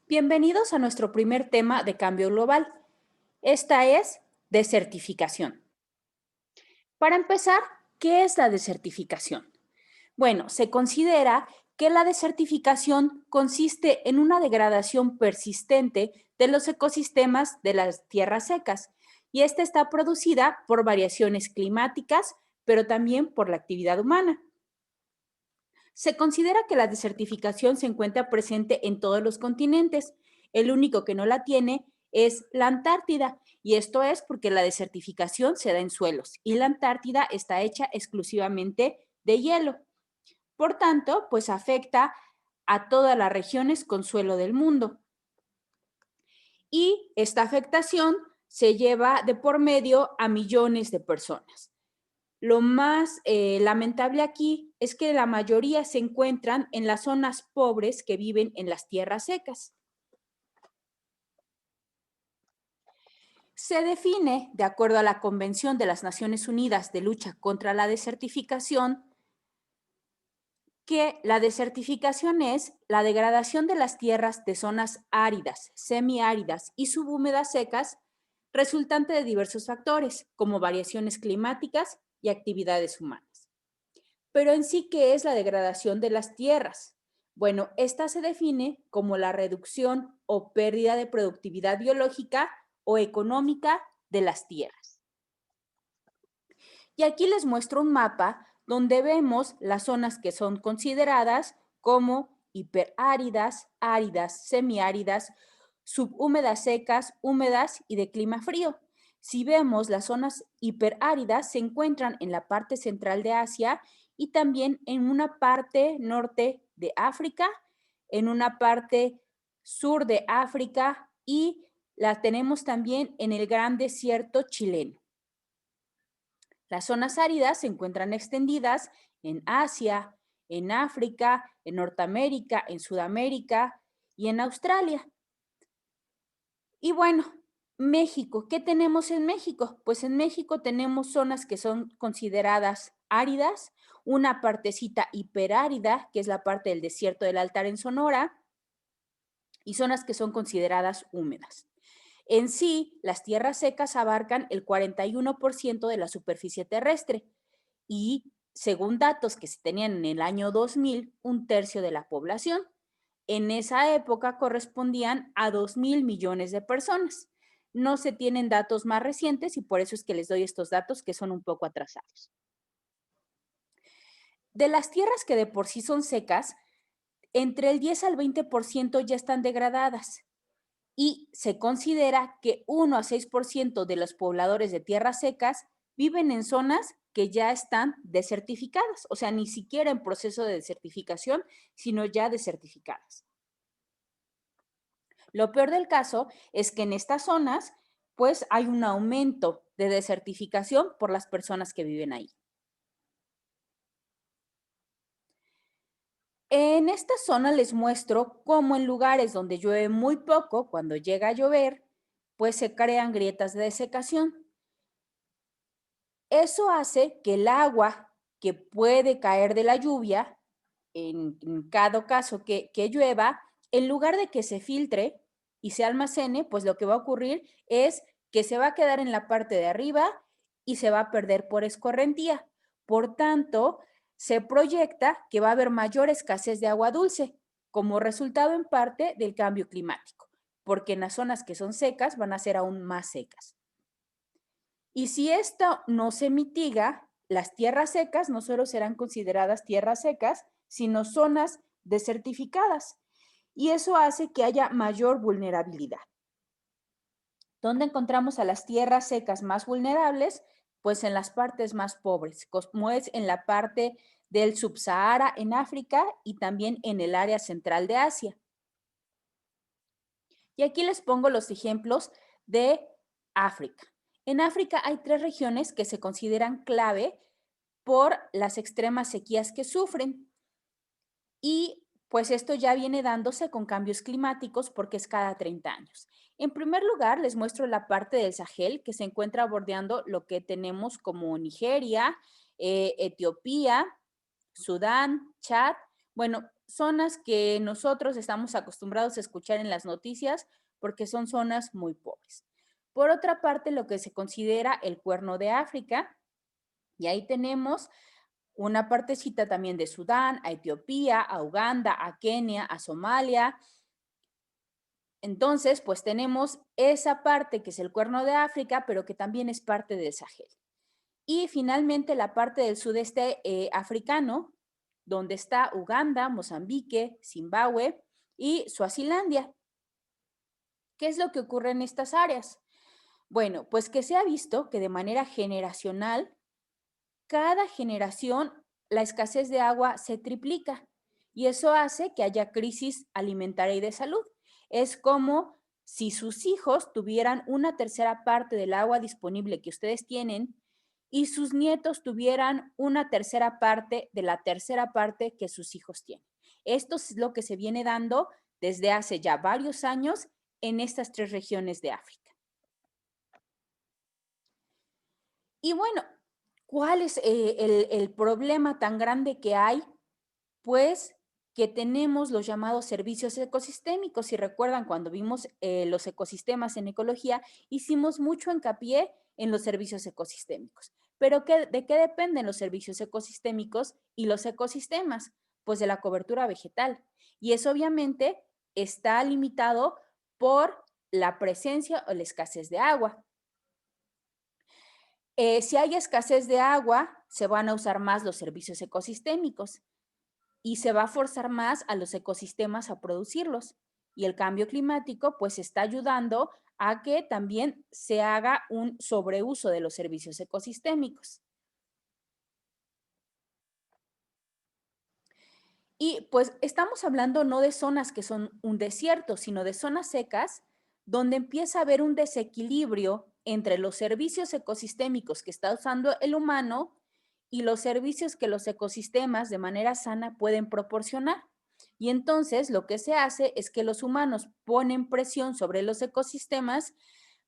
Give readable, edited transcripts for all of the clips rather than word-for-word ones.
Bienvenidos a nuestro primer tema de cambio global. Esta es desertificación. Para empezar, ¿qué es la desertificación? Bueno, se considera que la desertificación consiste en una degradación persistente de los ecosistemas de las tierras secas y esta está producida por variaciones climáticas, pero también por la actividad humana. Se considera que la desertificación se encuentra presente en todos los continentes. El único que no la tiene es la Antártida, y esto es porque la desertificación se da en suelos y la Antártida está hecha exclusivamente de hielo. Por tanto, pues afecta a todas las regiones con suelo del mundo. Y esta afectación se lleva de por medio a millones de personas. Lo más lamentable aquí es que la mayoría se encuentran en las zonas pobres que viven en las tierras secas. Se define, de acuerdo a la Convención de las Naciones Unidas de Lucha contra la Desertificación, que la desertificación es la degradación de las tierras de zonas áridas, semiáridas y subhúmedas secas resultante de diversos factores, como variaciones climáticas y actividades humanas. Pero en sí, ¿qué es la degradación de las tierras? Bueno, esta se define como la reducción o pérdida de productividad biológica o económica de las tierras. Y aquí les muestro un mapa donde vemos las zonas que son consideradas como hiperáridas, áridas, semiáridas, subhúmedas secas, húmedas y de clima frío. Si vemos, las zonas hiperáridas se encuentran en la parte central de Asia y también en una parte norte de África, en una parte sur de África y la tenemos también en el gran desierto chileno. Las zonas áridas se encuentran extendidas en Asia, en África, en Norteamérica, en Sudamérica y en Australia. Y bueno, México, ¿qué tenemos en México? Pues en México tenemos zonas que son consideradas áridas, una partecita hiperárida, que es la parte del desierto del Altar en Sonora, y zonas que son consideradas húmedas. En sí, las tierras secas abarcan el 41% de la superficie terrestre y, según datos que se tenían en el año 2000, un tercio de la población. En esa época correspondían a 2.000 millones de personas. No se tienen datos más recientes y por eso es que les doy estos datos que son un poco atrasados. De las tierras que de por sí son secas, entre el 10 al 20% ya están degradadas y se considera que 1 a 6% de los pobladores de tierras secas viven en zonas que ya están desertificadas, o sea, ni siquiera en proceso de desertificación, sino ya desertificadas. Lo peor del caso es que en estas zonas, pues hay un aumento de desertificación por las personas que viven ahí. En esta zona les muestro cómo en lugares donde llueve muy poco, cuando llega a llover, pues se crean grietas de desecación. Eso hace que el agua que puede caer de la lluvia, en cada caso que llueva, en lugar de que se filtre y se almacene, pues lo que va a ocurrir es que se va a quedar en la parte de arriba y se va a perder por escorrentía. Por tanto, se proyecta que va a haber mayor escasez de agua dulce, como resultado en parte del cambio climático, porque en las zonas que son secas van a ser aún más secas. Y si esto no se mitiga, las tierras secas no solo serán consideradas tierras secas, sino zonas desertificadas. Y eso hace que haya mayor vulnerabilidad. ¿Dónde encontramos a las tierras secas más vulnerables? Pues en las partes más pobres, como es en la parte del Subsahara en África y también en el área central de Asia. Y aquí les pongo los ejemplos de África. En África hay 3 regiones que se consideran clave por las extremas sequías que sufren. Y pues esto ya viene dándose con cambios climáticos porque es cada 30 años. En primer lugar, les muestro la parte del Sahel que se encuentra bordeando lo que tenemos como Nigeria, Etiopía, Sudán, Chad. Bueno, zonas que nosotros estamos acostumbrados a escuchar en las noticias porque son zonas muy pobres. Por otra parte, lo que se considera el Cuerno de África, y ahí tenemos una partecita también de Sudán, a Etiopía, a Uganda, a Kenia, a Somalia. Entonces, pues tenemos esa parte que es el Cuerno de África, pero que también es parte del Sahel. Y finalmente la parte del sudeste africano, donde está Uganda, Mozambique, Zimbabue y Suazilandia. ¿Qué es lo que ocurre en estas áreas? Bueno, pues que se ha visto que de manera generacional, cada generación la escasez de agua se triplica y eso hace que haya crisis alimentaria y de salud. Es como si sus hijos tuvieran una tercera parte del agua disponible que ustedes tienen y sus nietos tuvieran una tercera parte de la tercera parte que sus hijos tienen. Esto es lo que se viene dando desde hace ya varios años en estas tres regiones de África. Y bueno, ¿cuál es el problema tan grande que hay? Pues que tenemos los llamados servicios ecosistémicos. Si recuerdan, cuando vimos los ecosistemas en ecología, hicimos mucho hincapié en los servicios ecosistémicos. Pero ¿de qué dependen los servicios ecosistémicos y los ecosistemas? Pues de la cobertura vegetal. Y eso obviamente está limitado por la presencia o la escasez de agua. Si hay escasez de agua, se van a usar más los servicios ecosistémicos y se va a forzar más a los ecosistemas a producirlos. Y el cambio climático pues está ayudando a que también se haga un sobreuso de los servicios ecosistémicos. Y pues estamos hablando no de zonas que son un desierto, sino de zonas secas donde empieza a haber un desequilibrio entre los servicios ecosistémicos que está usando el humano y los servicios que los ecosistemas de manera sana pueden proporcionar. Y entonces lo que se hace es que los humanos ponen presión sobre los ecosistemas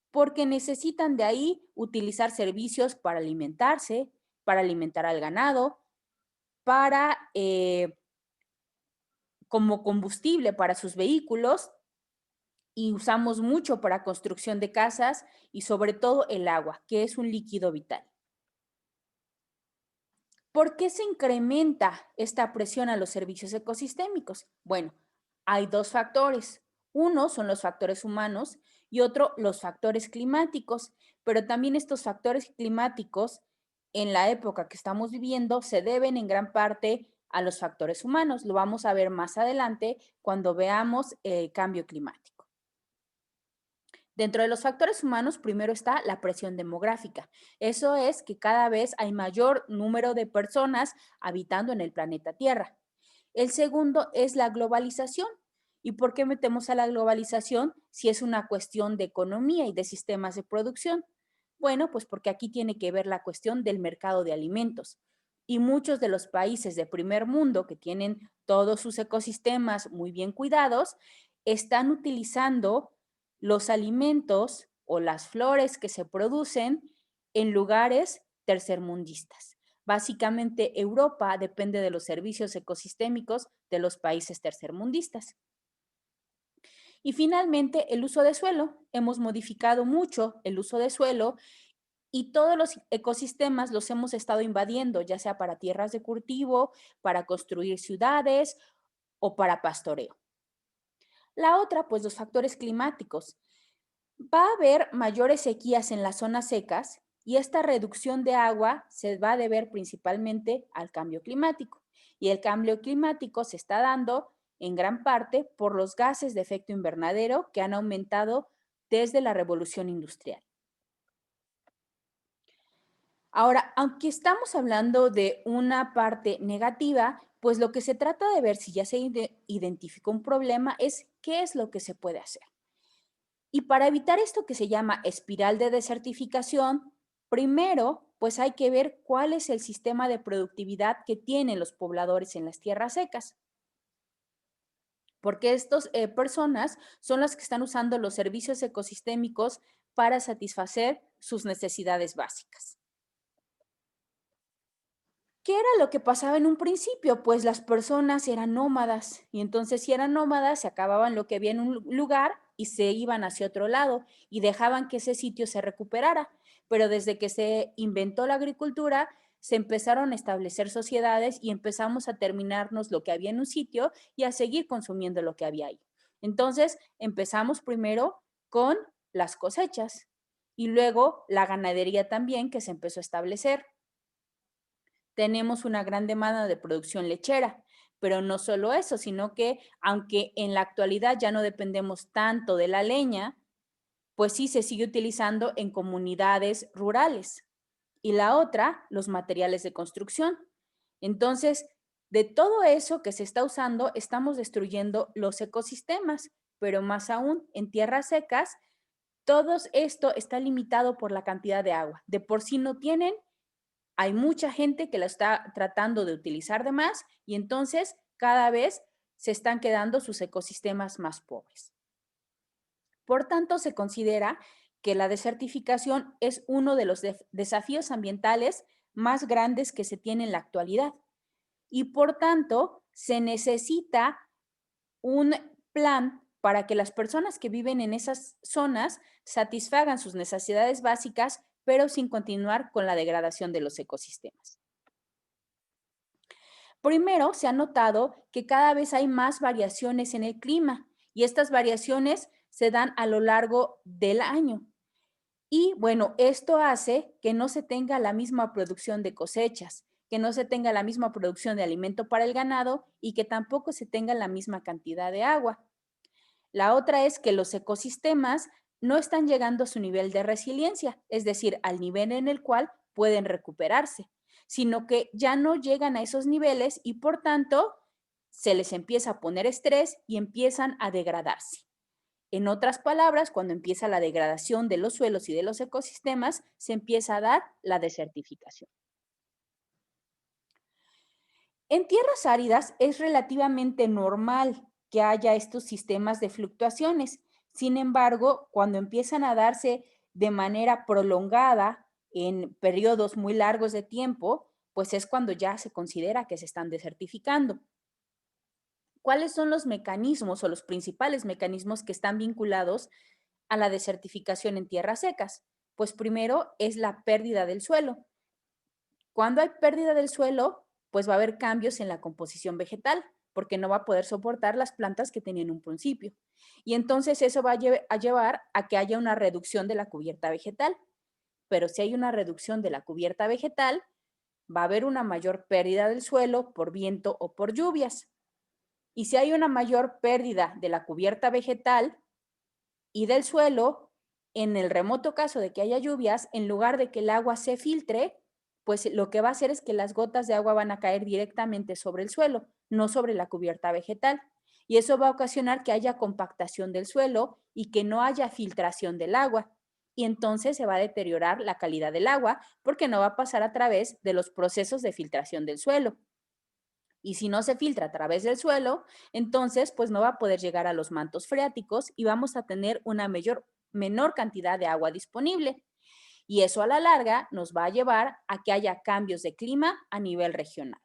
porque necesitan de ahí utilizar servicios para alimentarse, para alimentar al ganado, para como combustible para sus vehículos y usamos mucho para construcción de casas y sobre todo el agua, que es un líquido vital. ¿Por qué se incrementa esta presión a los servicios ecosistémicos? Bueno, hay dos factores. Uno son los factores humanos y otro los factores climáticos, pero también estos factores climáticos en la época que estamos viviendo se deben en gran parte a los factores humanos. Lo vamos a ver más adelante cuando veamos el cambio climático. Dentro de los factores humanos, primero está la presión demográfica. Eso es que cada vez hay mayor número de personas habitando en el planeta Tierra. El segundo es la globalización. ¿Y por qué metemos a la globalización si es una cuestión de economía y de sistemas de producción? Bueno, pues porque aquí tiene que ver la cuestión del mercado de alimentos. Y muchos de los países de primer mundo que tienen todos sus ecosistemas muy bien cuidados, están utilizando los alimentos o las flores que se producen en lugares tercermundistas. Básicamente, Europa depende de los servicios ecosistémicos de los países tercermundistas. Y finalmente, el uso de suelo. Hemos modificado mucho el uso de suelo y todos los ecosistemas los hemos estado invadiendo, ya sea para tierras de cultivo, para construir ciudades o para pastoreo. La otra, pues los factores climáticos. Va a haber mayores sequías en las zonas secas y esta reducción de agua se va a deber principalmente al cambio climático. Y el cambio climático se está dando en gran parte por los gases de efecto invernadero que han aumentado desde la revolución industrial. Ahora, aunque estamos hablando de una parte negativa, pues lo que se trata de ver si ya se identificó un problema es qué es lo que se puede hacer. Y para evitar esto que se llama espiral de desertificación, primero, pues hay que ver cuál es el sistema de productividad que tienen los pobladores en las tierras secas. Porque estas personas son las que están usando los servicios ecosistémicos para satisfacer sus necesidades básicas. ¿Qué era lo que pasaba en un principio? Pues las personas eran nómadas y entonces si eran nómadas se acababan lo que había en un lugar y se iban hacia otro lado y dejaban que ese sitio se recuperara. Pero desde que se inventó la agricultura, se empezaron a establecer sociedades y empezamos a terminarnos lo que había en un sitio y a seguir consumiendo lo que había ahí. Entonces empezamos primero con las cosechas y luego la ganadería también que se empezó a establecer. Tenemos una gran demanda de producción lechera, pero no solo eso, sino que aunque en la actualidad ya no dependemos tanto de la leña, pues sí se sigue utilizando en comunidades rurales. Y la otra, los materiales de construcción. Entonces, de todo eso que se está usando, estamos destruyendo los ecosistemas, pero más aún en tierras secas, todo esto está limitado por la cantidad de agua. De por sí no tienen, hay mucha gente que la está tratando de utilizar de más y entonces cada vez se están quedando sus ecosistemas más pobres. Por tanto, se considera que la desertificación es uno de los desafíos ambientales más grandes que se tiene en la actualidad y por tanto se necesita un plan para que las personas que viven en esas zonas satisfagan sus necesidades básicas, pero sin continuar con la degradación de los ecosistemas. Primero, se ha notado que cada vez hay más variaciones en el clima y estas variaciones se dan a lo largo del año. Y bueno, esto hace que no se tenga la misma producción de cosechas, que no se tenga la misma producción de alimento para el ganado y que tampoco se tenga la misma cantidad de agua. La otra es que los ecosistemas no están llegando a su nivel de resiliencia, es decir, al nivel en el cual pueden recuperarse, sino que ya no llegan a esos niveles y por tanto se les empieza a poner estrés y empiezan a degradarse. En otras palabras, cuando empieza la degradación de los suelos y de los ecosistemas, se empieza a dar la desertificación. En tierras áridas es relativamente normal que haya estos sistemas de fluctuaciones. Sin embargo, cuando empiezan a darse de manera prolongada en periodos muy largos de tiempo, pues es cuando ya se considera que se están desertificando. ¿Cuáles son los mecanismos o los principales mecanismos que están vinculados a la desertificación en tierras secas? Pues primero es la pérdida del suelo. Cuando hay pérdida del suelo, pues va a haber cambios en la composición vegetal, porque no va a poder soportar las plantas que tenían un principio. Y entonces eso va a llevar a que haya una reducción de la cubierta vegetal. Pero si hay una reducción de la cubierta vegetal, va a haber una mayor pérdida del suelo por viento o por lluvias. Y si hay una mayor pérdida de la cubierta vegetal y del suelo, en el remoto caso de que haya lluvias, en lugar de que el agua se filtre, pues lo que va a hacer es que las gotas de agua van a caer directamente sobre el suelo, no sobre la cubierta vegetal. Y eso va a ocasionar que haya compactación del suelo y que no haya filtración del agua. Y entonces se va a deteriorar la calidad del agua porque no va a pasar a través de los procesos de filtración del suelo. Y si no se filtra a través del suelo, entonces pues no va a poder llegar a los mantos freáticos y vamos a tener una menor cantidad de agua disponible. Y eso a la larga nos va a llevar a que haya cambios de clima a nivel regional.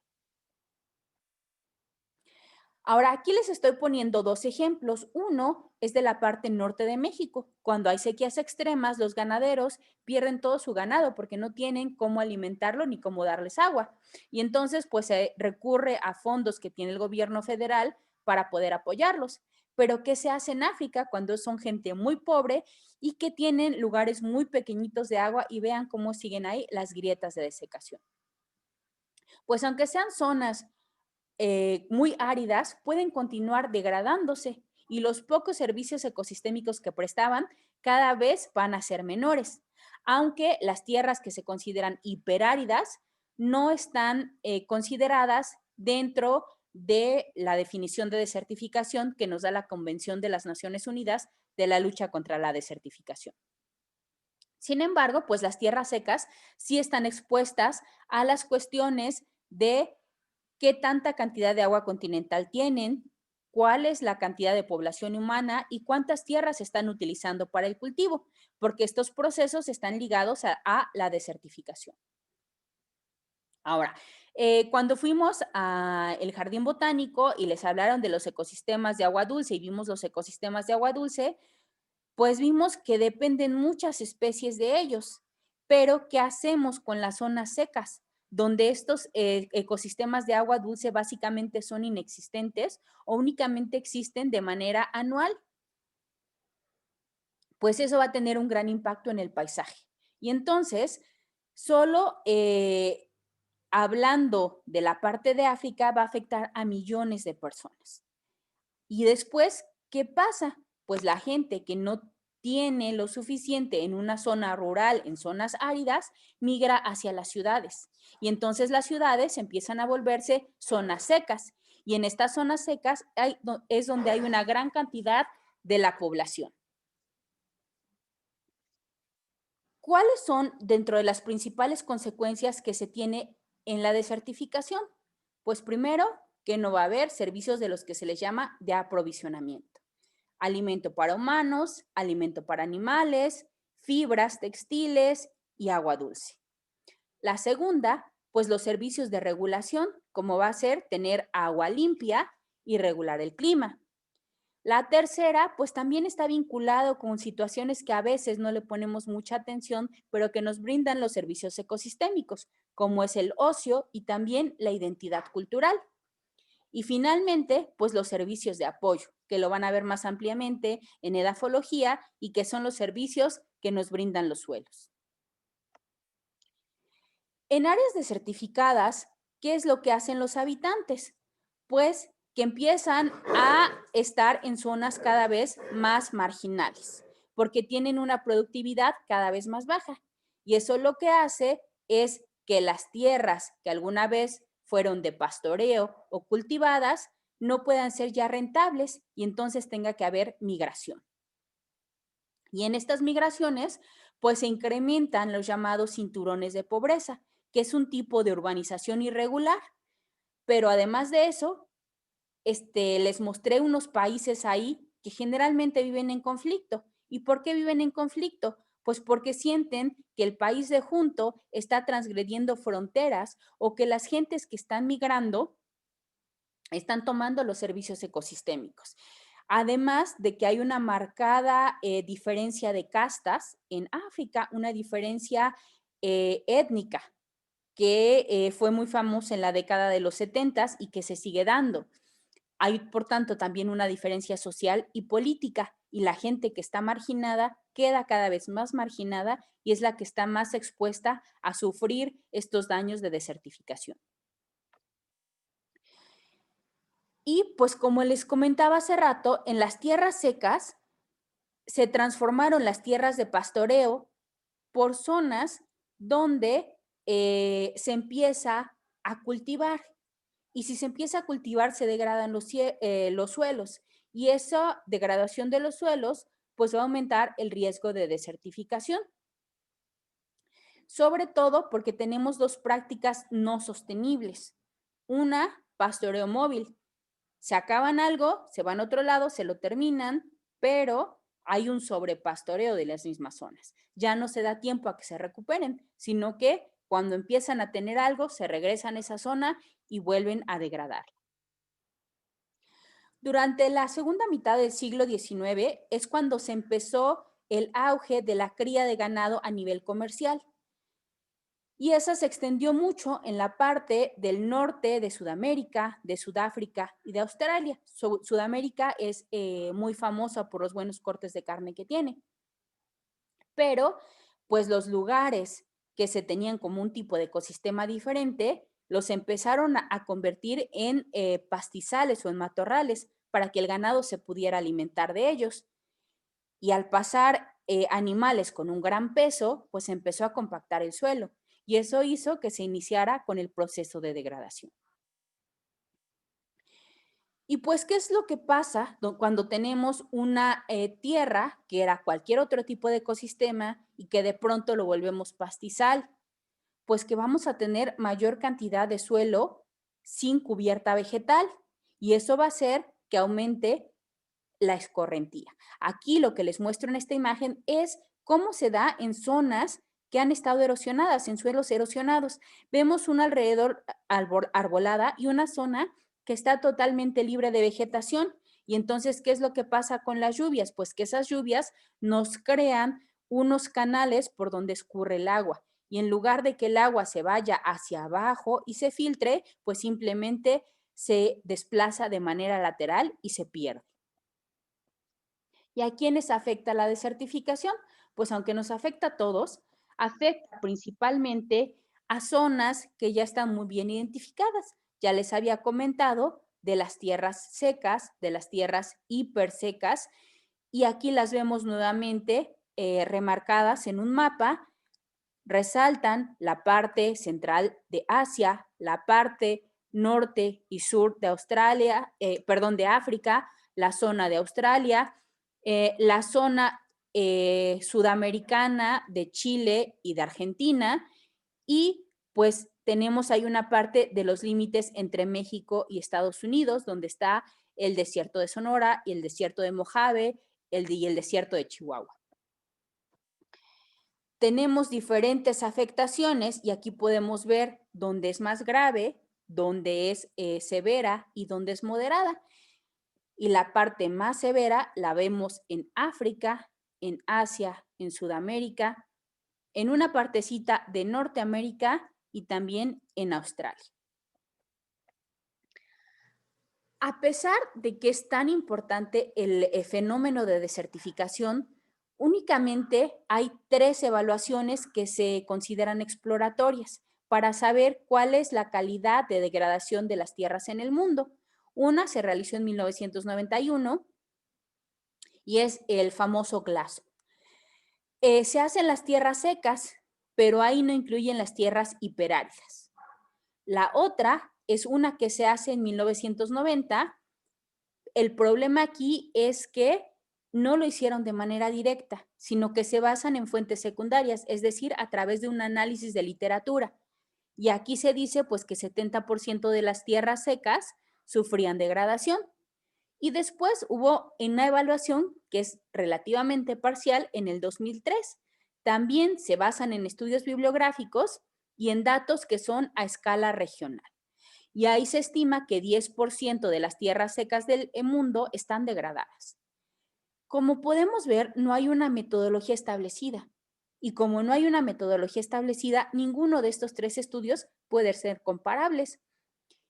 Ahora, aquí les estoy poniendo dos ejemplos. Uno es de la parte norte de México. Cuando hay sequías extremas, los ganaderos pierden todo su ganado porque no tienen cómo alimentarlo ni cómo darles agua. Y entonces, pues se recurre a fondos que tiene el gobierno federal para poder apoyarlos. Pero ¿qué se hace en África cuando son gente muy pobre y que tienen lugares muy pequeñitos de agua y vean cómo siguen ahí las grietas de desecación? Pues aunque sean zonas muy áridas pueden continuar degradándose y los pocos servicios ecosistémicos que prestaban cada vez van a ser menores, aunque las tierras que se consideran hiperáridas no están consideradas dentro de la definición de desertificación que nos da la Convención de las Naciones Unidas de la lucha contra la desertificación. Sin embargo, pues las tierras secas sí están expuestas a las cuestiones de qué tanta cantidad de agua continental tienen, cuál es la cantidad de población humana y cuántas tierras se están utilizando para el cultivo, porque estos procesos están ligados a la desertificación. Ahora, Cuando fuimos al Jardín Botánico y les hablaron de los ecosistemas de agua dulce y vimos los ecosistemas de agua dulce, pues vimos que dependen muchas especies de ellos. Pero, ¿qué hacemos con las zonas secas? Donde estos ecosistemas de agua dulce básicamente son inexistentes o únicamente existen de manera anual. Pues eso va a tener un gran impacto en el paisaje. Y entonces, solo hablando de la parte de África va a afectar a millones de personas. Y después, ¿qué pasa? Pues la gente que no tiene lo suficiente en una zona rural, en zonas áridas, migra hacia las ciudades. Y entonces las ciudades empiezan a volverse zonas secas. Y en estas zonas secas es donde hay una gran cantidad de la población. ¿Cuáles son dentro de las principales consecuencias que se tiene en la desertificación? Pues primero, que no va a haber servicios de los que se les llama de aprovisionamiento. Alimento para humanos, alimento para animales, fibras textiles y agua dulce. La segunda, pues los servicios de regulación, como va a ser tener agua limpia y regular el clima. La tercera, pues también está vinculado con situaciones que a veces no le ponemos mucha atención, pero que nos brindan los servicios ecosistémicos, como es el ocio y también la identidad cultural. Y finalmente, pues los servicios de apoyo, que lo van a ver más ampliamente en edafología y que son los servicios que nos brindan los suelos. En áreas desertificadas, ¿qué es lo que hacen los habitantes? Pues que empiezan a estar en zonas cada vez más marginales, porque tienen una productividad cada vez más baja. Y eso lo que hace es que las tierras que alguna vez fueron de pastoreo o cultivadas no puedan ser ya rentables y entonces tenga que haber migración. Y en estas migraciones, pues se incrementan los llamados cinturones de pobreza, que es un tipo de urbanización irregular. Pero además de eso, les mostré unos países ahí que generalmente viven en conflicto. ¿Y por qué viven en conflicto? Pues porque sienten que el país de junto está transgrediendo fronteras o que las gentes que están migrando están tomando los servicios ecosistémicos. Además de que hay una marcada diferencia de castas en África, una diferencia étnica que fue muy famosa en la década de los 70 y que se sigue dando. Hay, por tanto, también una diferencia social y política, y la gente que está marginada queda cada vez más marginada y es la que está más expuesta a sufrir estos daños de desertificación. Y pues como les comentaba hace rato, en las tierras secas se transformaron las tierras de pastoreo por zonas donde se empieza a cultivar. Y si se empieza a cultivar, se degradan los suelos. Y esa degradación de los suelos, pues va a aumentar el riesgo de desertificación. Sobre todo porque tenemos dos prácticas no sostenibles. Una, pastoreo móvil. Se acaban algo, se van a otro lado, se lo terminan, pero hay un sobrepastoreo de las mismas zonas. Ya no se da tiempo a que se recuperen, sino que cuando empiezan a tener algo, se regresan a esa zona y vuelven a degradar. Durante la segunda mitad del siglo XIX es cuando se empezó el auge de la cría de ganado a nivel comercial. Y esa se extendió mucho en la parte del norte de Sudamérica, de Sudáfrica y de Australia. Sudamérica es muy famosa por los buenos cortes de carne que tiene. Pero, pues los lugares que se tenían como un tipo de ecosistema diferente, los empezaron a convertir en pastizales o en matorrales para que el ganado se pudiera alimentar de ellos. Y al pasar animales con un gran peso, pues empezó a compactar el suelo. Y eso hizo que se iniciara con el proceso de degradación. Y pues, ¿qué es lo que pasa cuando tenemos una tierra que era cualquier otro tipo de ecosistema y que de pronto lo volvemos pastizal? Pues que vamos a tener mayor cantidad de suelo sin cubierta vegetal y eso va a hacer que aumente la escorrentía. Aquí lo que les muestro en esta imagen es cómo se da en zonas que han estado erosionadas, en suelos erosionados. Vemos una alrededor arbolada y una zona que está totalmente libre de vegetación. Y entonces, ¿qué es lo que pasa con las lluvias? Pues que esas lluvias nos crean unos canales por donde escurre el agua. Y en lugar de que el agua se vaya hacia abajo y se filtre, pues simplemente se desplaza de manera lateral y se pierde. ¿Y a quiénes afecta la desertificación? Pues aunque nos afecta a todos, afecta principalmente a zonas que ya están muy bien identificadas. Ya les había comentado de las tierras secas, de las tierras hipersecas, y aquí las vemos nuevamente remarcadas en un mapa. Resaltan la parte central de Asia, la parte norte y sur de Australia, de África, la zona de Australia, la zona sudamericana de Chile y de Argentina, y pues tenemos ahí una parte de los límites entre México y Estados Unidos, donde está el desierto de Sonora y el desierto de Mojave y el desierto de Chihuahua. Tenemos diferentes afectaciones y aquí podemos ver dónde es más grave, dónde es severa y dónde es moderada. Y la parte más severa la vemos en África, en Asia, en Sudamérica, en una partecita de Norteamérica y también en Australia. A pesar de que es tan importante el fenómeno de desertificación, únicamente hay 3 evaluaciones que se consideran exploratorias para saber cuál es la calidad de degradación de las tierras en el mundo. Una se realizó en 1991 y es el famoso GLASO. Se hacen las tierras secas, pero ahí no incluyen las tierras hiperáridas. La otra es una que se hace en 1990. El problema aquí es que no lo hicieron de manera directa, sino que se basan en fuentes secundarias, es decir, a través de un análisis de literatura. Y aquí se dice pues que 70% de las tierras secas sufrían degradación. Y después hubo una evaluación que es relativamente parcial en el 2003. También se basan en estudios bibliográficos y en datos que son a escala regional. Y ahí se estima que 10% de las tierras secas del mundo están degradadas. Como podemos ver, no hay una metodología establecida. Y como no hay una metodología establecida, ninguno de estos 3 estudios puede ser comparables.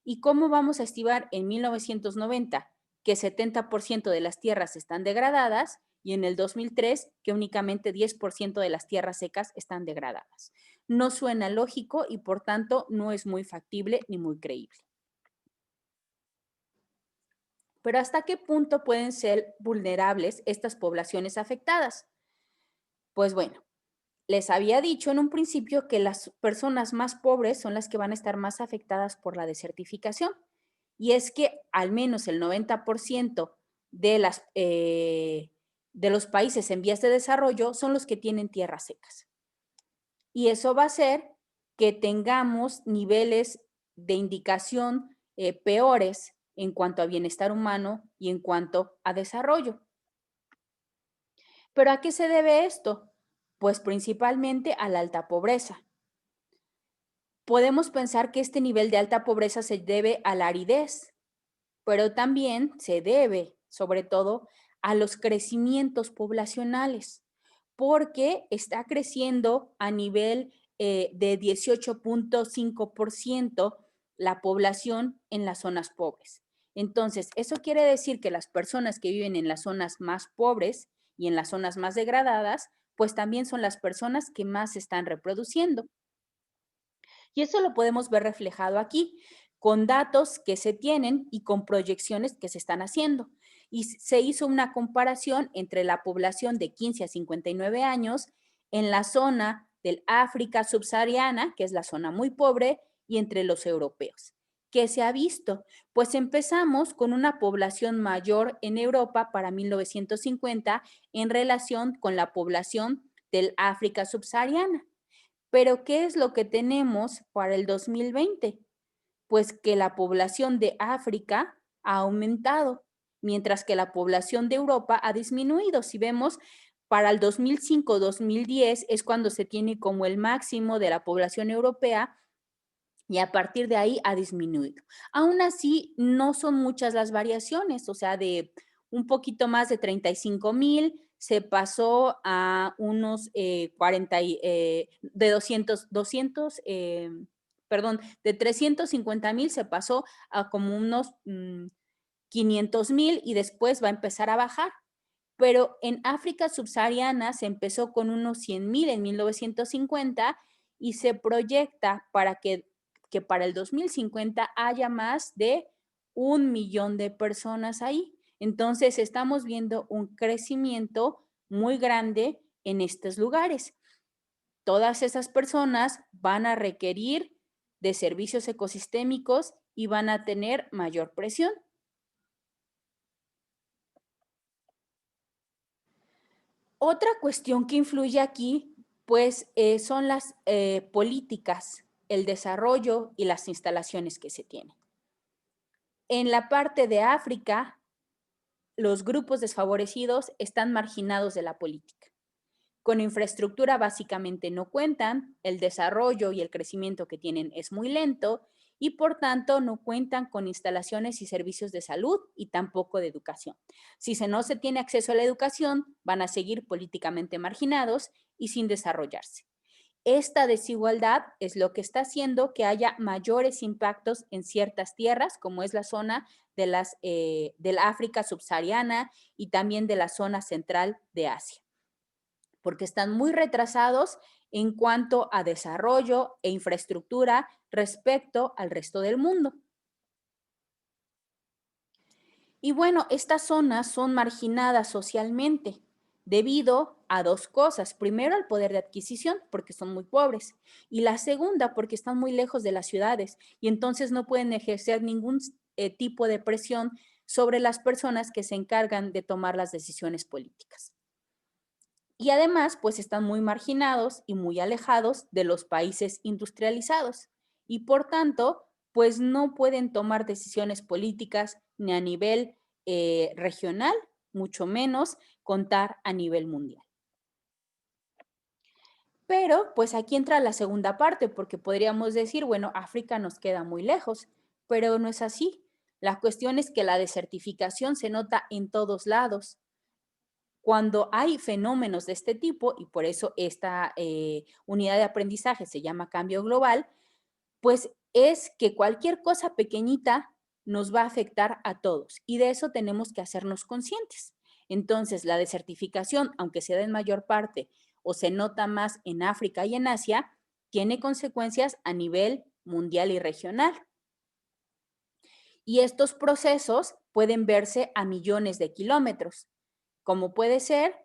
¿Y cómo vamos a estimar en 1990 que 70% de las tierras están degradadas y en el 2003 que únicamente 10% de las tierras secas están degradadas? No suena lógico y por tanto no es muy factible ni muy creíble. Pero ¿hasta qué punto pueden ser vulnerables estas poblaciones afectadas? Pues bueno, les había dicho en un principio que las personas más pobres son las que van a estar más afectadas por la desertificación. Y es que al menos el 90% de los países en vías de desarrollo son los que tienen tierras secas. Y eso va a hacer que tengamos niveles de indicación peores en cuanto a bienestar humano y en cuanto a desarrollo. ¿Pero a qué se debe esto? Pues principalmente a la alta pobreza. Podemos pensar que este nivel de alta pobreza se debe a la aridez, pero también se debe, sobre todo, a los crecimientos poblacionales, porque está creciendo a nivel de 18.5% la población en las zonas pobres. Entonces, eso quiere decir que las personas que viven en las zonas más pobres y en las zonas más degradadas, pues también son las personas que más se están reproduciendo. Y eso lo podemos ver reflejado aquí, con datos que se tienen y con proyecciones que se están haciendo. Y se hizo una comparación entre la población de 15 a 59 años en la zona del África subsahariana, que es la zona muy pobre, y entre los europeos. ¿Qué se ha visto? Pues empezamos con una población mayor en Europa para 1950 en relación con la población del África subsahariana. Pero ¿qué es lo que tenemos para el 2020? Pues que la población de África ha aumentado, mientras que la población de Europa ha disminuido. Si vemos, Para el 2005-2010 es cuando se tiene como el máximo de la población europea y a partir de ahí ha disminuido. Aún así, no son muchas las variaciones, o sea, de un poquito más de 35,000 se pasó a unos 40, de 200 perdón, de 350,000 se pasó a como unos 500,000 y después va a empezar a bajar. Pero en África subsahariana se empezó con unos 100,000 en 1950 y se proyecta que para el 2050 haya más de 1 millón de personas ahí. Entonces estamos viendo un crecimiento muy grande en estos lugares. Todas esas personas van a requerir de servicios ecosistémicos y van a tener mayor presión. Otra cuestión que influye aquí, pues, son las políticas, el desarrollo y las instalaciones que se tienen. En la parte de África, los grupos desfavorecidos están marginados de la política. Con infraestructura básicamente no cuentan, el desarrollo y el crecimiento que tienen es muy lento y por tanto no cuentan con instalaciones y servicios de salud y tampoco de educación. Si no se tiene acceso a la educación, van a seguir políticamente marginados y sin desarrollarse. Esta desigualdad es lo que está haciendo que haya mayores impactos en ciertas tierras, como es la zona de la África subsahariana y también de la zona central de Asia, porque están muy retrasados en cuanto a desarrollo e infraestructura respecto al resto del mundo. Y bueno, estas zonas son marginadas socialmente debido a dos cosas. Primero, al poder de adquisición, porque son muy pobres. Y la segunda, porque están muy lejos de las ciudades y entonces no pueden ejercer ningún tipo de presión sobre las personas que se encargan de tomar las decisiones políticas. Y además, pues están muy marginados y muy alejados de los países industrializados. Y por tanto, pues no pueden tomar decisiones políticas ni a nivel regional, mucho menos contar a nivel mundial. Pero pues aquí entra la segunda parte, porque podríamos decir, bueno, África nos queda muy lejos, pero no es así. La cuestión es que la desertificación se nota en todos lados. Cuando hay fenómenos de este tipo, y por eso esta unidad de aprendizaje se llama cambio global, pues es que cualquier cosa pequeñita nos va a afectar a todos y de eso tenemos que hacernos conscientes. Entonces, la desertificación, aunque se da en mayor parte o se nota más en África y en Asia, tiene consecuencias a nivel mundial y regional. Y estos procesos pueden verse a millones de kilómetros, como puede ser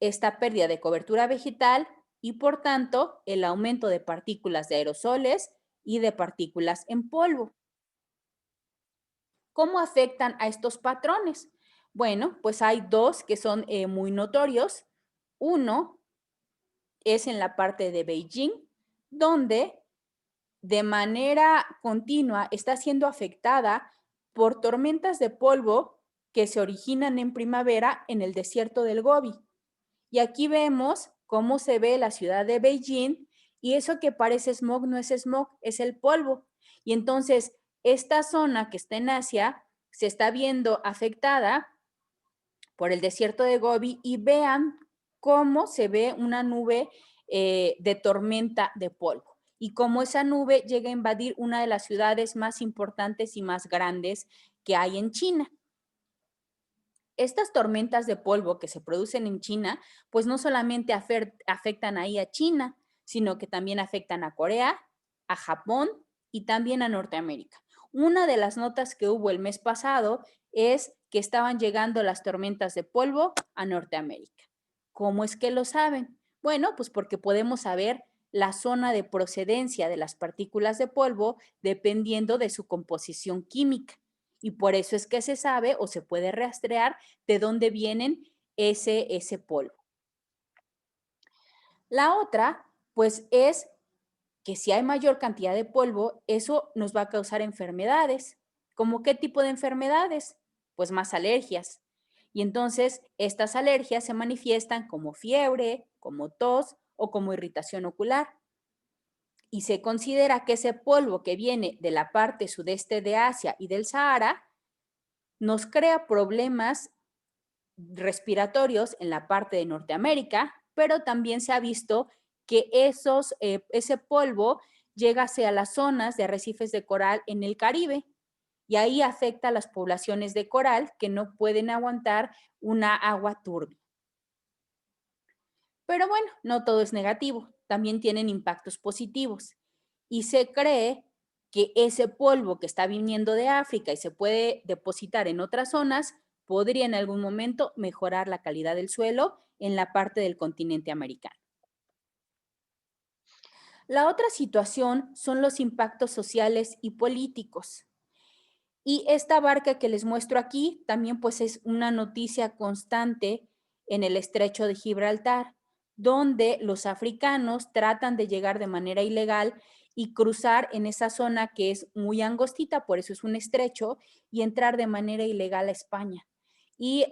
esta pérdida de cobertura vegetal y, por tanto, el aumento de partículas de aerosoles y de partículas en polvo. ¿Cómo afectan a estos patrones? Bueno, pues hay dos que son muy notorios. Uno es en la parte de Beijing, donde de manera continua está siendo afectada por tormentas de polvo que se originan en primavera en el desierto del Gobi. Y aquí vemos cómo se ve la ciudad de Beijing y eso que parece smog no es smog, es el polvo. Y entonces esta zona que está en Asia se está viendo afectada por el desierto de Gobi y vean cómo se ve una nube de tormenta de polvo y cómo esa nube llega a invadir una de las ciudades más importantes y más grandes que hay en China. Estas tormentas de polvo que se producen en China, pues no solamente afectan ahí a China, sino que también afectan a Corea, a Japón y también a Norteamérica. Una de las notas que hubo el mes pasado es que estaban llegando las tormentas de polvo a Norteamérica. ¿Cómo es que lo saben? Bueno, pues porque podemos saber la zona de procedencia de las partículas de polvo dependiendo de su composición química. Y por eso es que se sabe o se puede rastrear de dónde vienen ese polvo. La otra, pues es que si hay mayor cantidad de polvo, eso nos va a causar enfermedades. ¿Cómo qué tipo de enfermedades? Pues más alergias. Y entonces estas alergias se manifiestan como fiebre, como tos o como irritación ocular. Y se considera que ese polvo que viene de la parte sudeste de Asia y del Sahara nos crea problemas respiratorios en la parte de Norteamérica, pero también se ha visto que ese polvo llega hacia las zonas de arrecifes de coral en el Caribe y ahí afecta a las poblaciones de coral que no pueden aguantar una agua turbia. Pero bueno, no todo es negativo, también tienen impactos positivos y se cree que ese polvo que está viniendo de África y se puede depositar en otras zonas podría en algún momento mejorar la calidad del suelo en la parte del continente americano. La otra situación son los impactos sociales y políticos. Y esta barca que les muestro aquí también pues es una noticia constante en el estrecho de Gibraltar, donde los africanos tratan de llegar de manera ilegal y cruzar en esa zona que es muy angostita, por eso es un estrecho, y entrar de manera ilegal a España. Y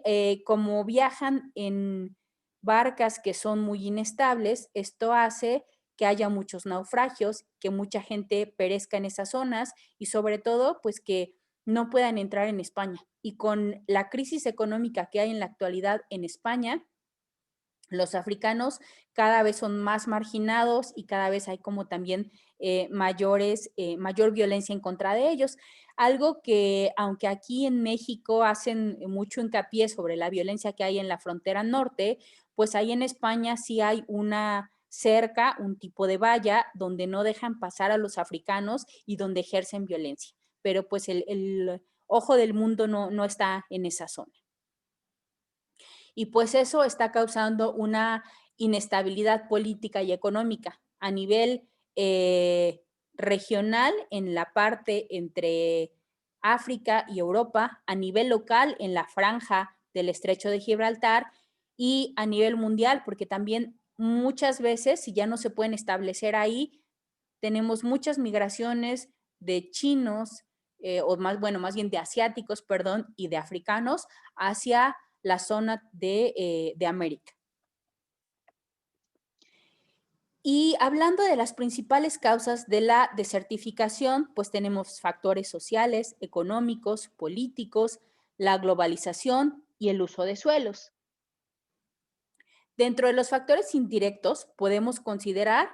como viajan en barcas que son muy inestables, esto hace que haya muchos naufragios, que mucha gente perezca en esas zonas y sobre todo pues que no puedan entrar en España. Y con la crisis económica que hay en la actualidad en España, los africanos cada vez son más marginados y cada vez hay como también mayor violencia en contra de ellos. Algo que, aunque aquí en México hacen mucho hincapié sobre la violencia que hay en la frontera norte, pues ahí en España sí hay una cerca, un tipo de valla donde no dejan pasar a los africanos y donde ejercen violencia. Pero pues el ojo del mundo no está en esa zona. Y pues eso está causando una inestabilidad política y económica a nivel regional en la parte entre África y Europa, a nivel local en la franja del estrecho de Gibraltar y a nivel mundial, porque también muchas veces, si ya no se pueden establecer ahí, tenemos muchas migraciones de chinos, o más, bueno, más bien de asiáticos, perdón, y de africanos hacia la zona de América. Y hablando de las principales causas de la desertificación, pues tenemos factores sociales, económicos, políticos, la globalización y el uso de suelos. Dentro de los factores indirectos podemos considerar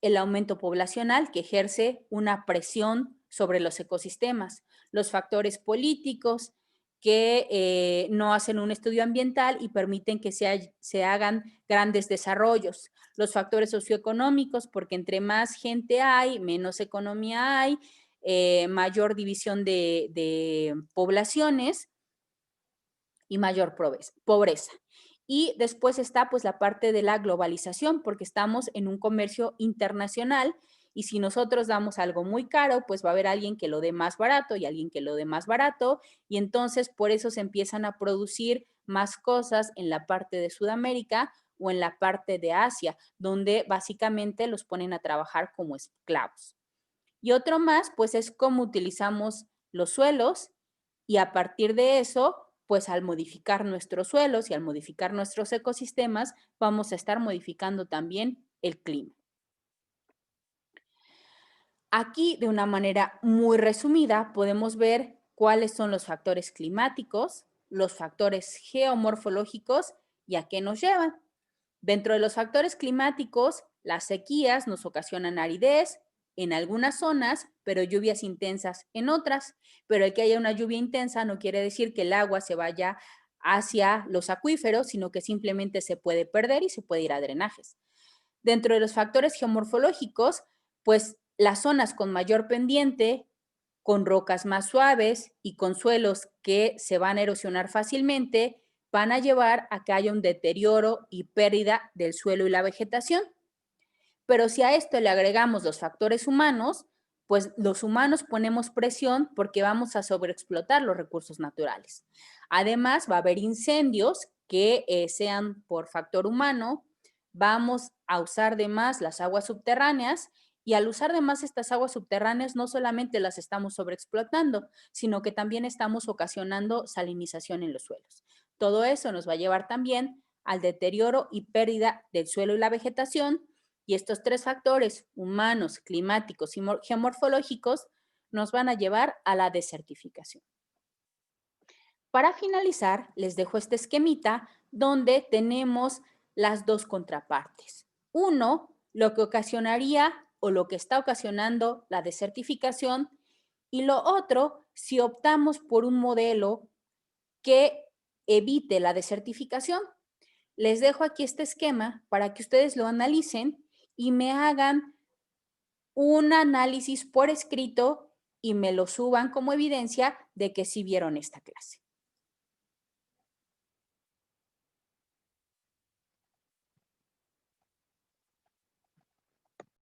el aumento poblacional que ejerce una presión sobre los ecosistemas, los factores políticos que no hacen un estudio ambiental y permiten que se hagan grandes desarrollos, los factores socioeconómicos, porque entre más gente hay, menos economía hay, mayor división de poblaciones y mayor pobreza. Y después está pues la parte de la globalización, porque estamos en un comercio internacional y si nosotros damos algo muy caro, pues va a haber alguien que lo dé más barato y alguien que lo dé más barato y entonces por eso se empiezan a producir más cosas en la parte de Sudamérica o en la parte de Asia, donde básicamente los ponen a trabajar como esclavos. Y otro más, pues es cómo utilizamos los suelos y a partir de eso, pues al modificar nuestros suelos y al modificar nuestros ecosistemas, vamos a estar modificando también el clima. Aquí, de una manera muy resumida, podemos ver cuáles son los factores climáticos, los factores geomorfológicos y a qué nos llevan. Dentro de los factores climáticos, las sequías nos ocasionan aridez en algunas zonas, pero lluvias intensas en otras. Pero el que haya una lluvia intensa no quiere decir que el agua se vaya hacia los acuíferos, sino que simplemente se puede perder y se puede ir a drenajes. Dentro de los factores geomorfológicos, pues las zonas con mayor pendiente, con rocas más suaves y con suelos que se van a erosionar fácilmente, van a llevar a que haya un deterioro y pérdida del suelo y la vegetación. Pero si a esto le agregamos los factores humanos, pues los humanos ponemos presión porque vamos a sobreexplotar los recursos naturales. Además, va a haber incendios que sean por factor humano, vamos a usar de más las aguas subterráneas y al usar de más estas aguas subterráneas no solamente las estamos sobreexplotando, sino que también estamos ocasionando salinización en los suelos. Todo eso nos va a llevar también al deterioro y pérdida del suelo y la vegetación, y estos tres factores, humanos, climáticos y geomorfológicos, nos van a llevar a la desertificación. Para finalizar, les dejo este esquemita donde tenemos las dos contrapartes. Uno, lo que ocasionaría o lo que está ocasionando la desertificación, y lo otro, si optamos por un modelo que evite la desertificación. Les dejo aquí este esquema para que ustedes lo analicen y me hagan un análisis por escrito y me lo suban como evidencia de que sí vieron esta clase.